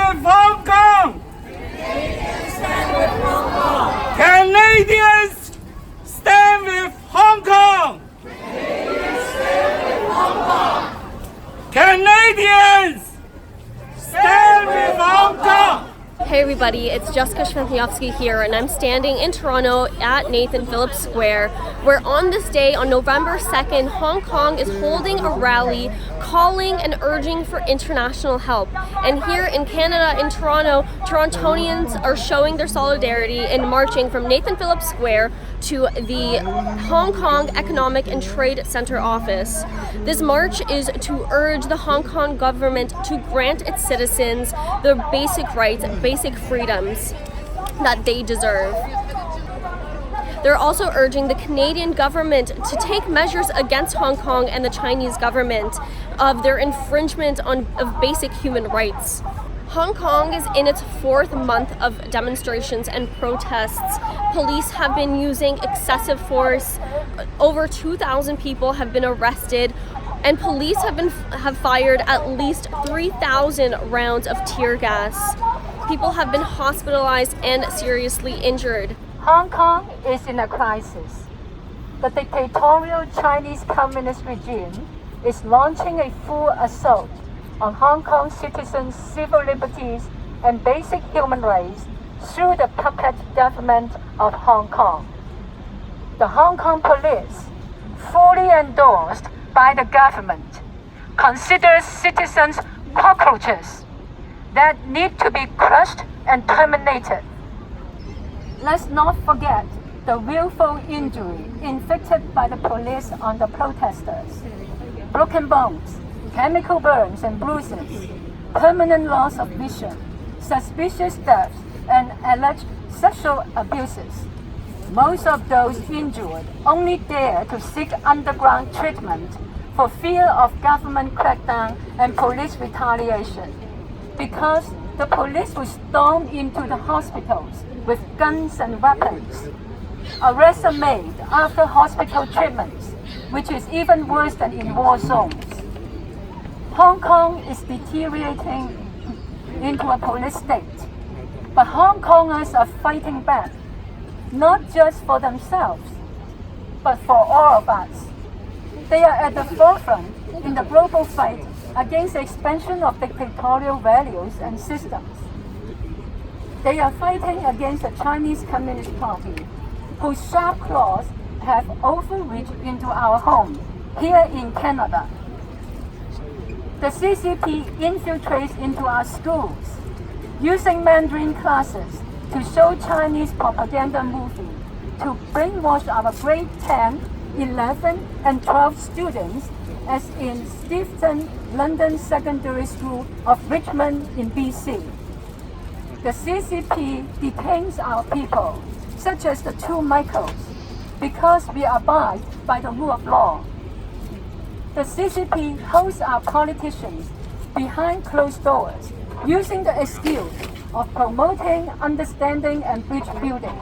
with Hong Kong! Canadians stand with Hong Kong! Canadians stand with Hong Kong! Hey everybody, it's Jessica Schwentniowski here, and I'm standing in Toronto at Nathan Phillips Square, where on this day, on November 2nd, Hong Kong is holding a rally calling and urging for international help. And here in Canada, in Toronto, Torontonians are showing their solidarity and marching from Nathan Phillips Square to the Hong Kong Economic and Trade Center office. This march is to urge the Hong Kong government to grant its citizens the basic rights, basic freedoms that they deserve. They're also urging the Canadian government to take measures against Hong Kong and the Chinese government of their infringement of basic human rights. Hong Kong is in its fourth month of demonstrations and protests. Police have been using excessive force. Over 2,000 people have been arrested, and police have fired at least 3,000 rounds of tear gas. People have been hospitalized and seriously injured. Hong Kong is in a crisis. The dictatorial Chinese Communist regime is launching a full assault on Hong Kong citizens' civil liberties and basic human rights through the puppet government of Hong Kong. The Hong Kong police, fully endorsed by the government, considers citizens cockroaches that need to be crushed and terminated. Let's not forget the willful injury inflicted by the police on the protesters. Broken bones, chemical burns and bruises, permanent loss of vision, suspicious deaths, and alleged sexual abuses. Most of those injured only dare to seek underground treatment for fear of government crackdown and police retaliation, because the police will storm into the hospitals with guns and weapons. Arrests are made after hospital treatments, which is even worse than in war zones. Hong Kong is deteriorating into a police state, but Hong Kongers are fighting back, not just for themselves, but for all of us. They are at the forefront in the global fight against the expansion of dictatorial values and systems. They are fighting against the Chinese Communist Party, whose sharp claws have overreached into our home here in Canada. The CCP infiltrates into our schools, using Mandarin classes to show Chinese propaganda movie to brainwash our grade 10, 11, and 12 students, as in Stephen London Secondary School of Richmond in BC. The CCP detains our people, such as the two Michaels, because we abide by the rule of law. The CCP holds our politicians behind closed doors, using the excuse of promoting understanding and bridge building.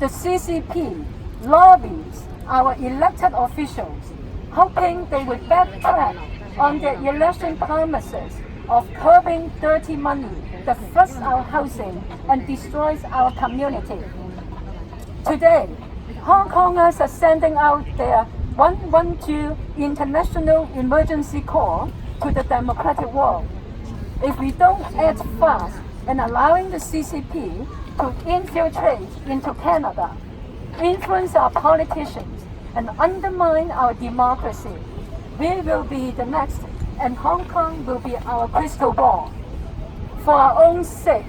The CCP lobbies our elected officials, hoping they will backtrack on their election promises of curbing dirty money that floods our housing and destroys our community. Today, Hong Kongers are sending out their 112 International Emergency Call to the democratic world. If we don't act fast and allowing the CCP to infiltrate into Canada, influence our politicians, and undermine our democracy, we will be the next, and Hong Kong will be our crystal ball. For our own sake,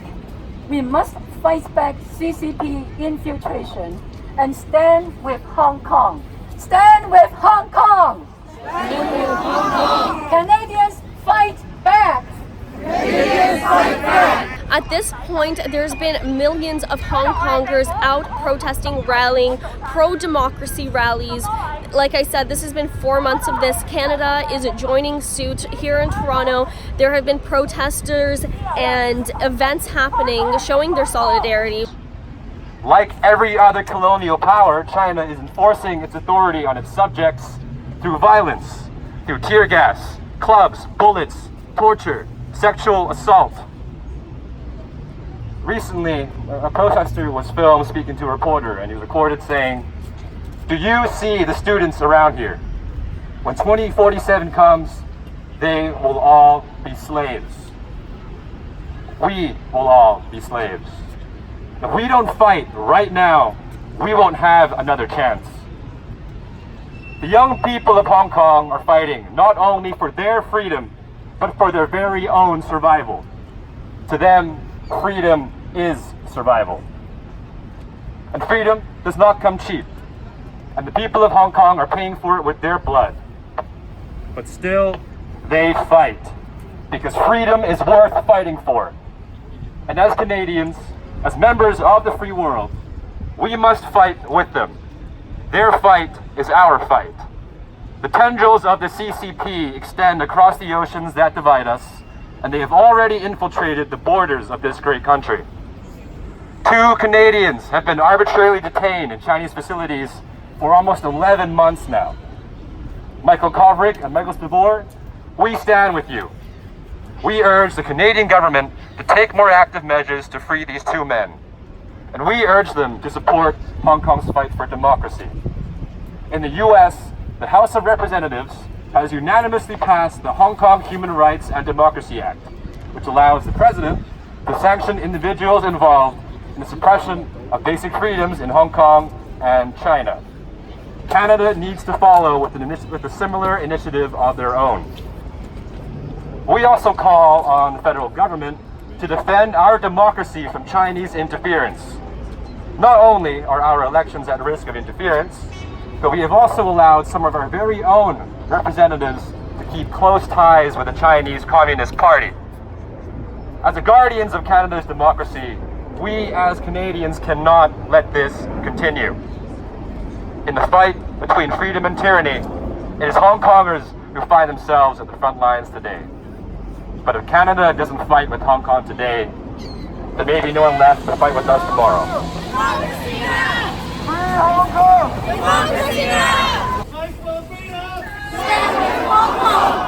we must fight back CCP infiltration and stand with Hong Kong. Stand with Hong Kong! Stand with Hong Kong! Canadians, fight back! Canadians, fight back! At this point, there's been millions of Hong Kongers out protesting, rallying, pro-democracy rallies. Like I said, this has been 4 months of this. Canada is joining suit here in Toronto. There have been protesters and events happening showing their solidarity. Like every other colonial power, China is enforcing its authority on its subjects through violence, through tear gas, clubs, bullets, torture, sexual assault. recently, a protester was filmed speaking to a reporter, and he was recorded saying, "Do you see the students around here? When 2047 comes, they will all be slaves. We will all be slaves. If we don't fight right now, we won't have another chance." The young people of Hong Kong are fighting not only for their freedom, but for their very own survival. To them, freedom is survival. And freedom does not come cheap. And the people of Hong Kong are paying for it with their blood. But still, they fight, because freedom is worth fighting for. And as Canadians, as members of the free world, we must fight with them. Their fight is our fight. The tendrils of the CCP extend across the oceans that divide us, and they have already infiltrated the borders of this great country. 2 Canadians have been arbitrarily detained in Chinese facilities for almost 11 months now. Michael Kovrig and Michael Spivor, we stand with you. We urge the Canadian government to take more active measures to free these 2 men. And we urge them to support Hong Kong's fight for democracy. In the US, the House of Representatives has unanimously passed the Hong Kong Human Rights and Democracy Act, which allows the President to sanction individuals involved in the suppression of basic freedoms in Hong Kong and China. Canada needs to follow with a similar initiative of their own. We also call on the federal government to defend our democracy from Chinese interference. Not only are our elections at risk of interference, but we have also allowed some of our very own representatives to keep close ties with the Chinese Communist Party. As the guardians of Canada's democracy, we as Canadians cannot let this continue. In the fight between freedom and tyranny, it is Hong Kongers who find themselves at the front lines today. But if Canada doesn't fight with Hong Kong today, there may be no one left to fight with us tomorrow. Democracy now! Free Hong Kong! Democracy now! Fight for freedom! Stand with Hong Kong!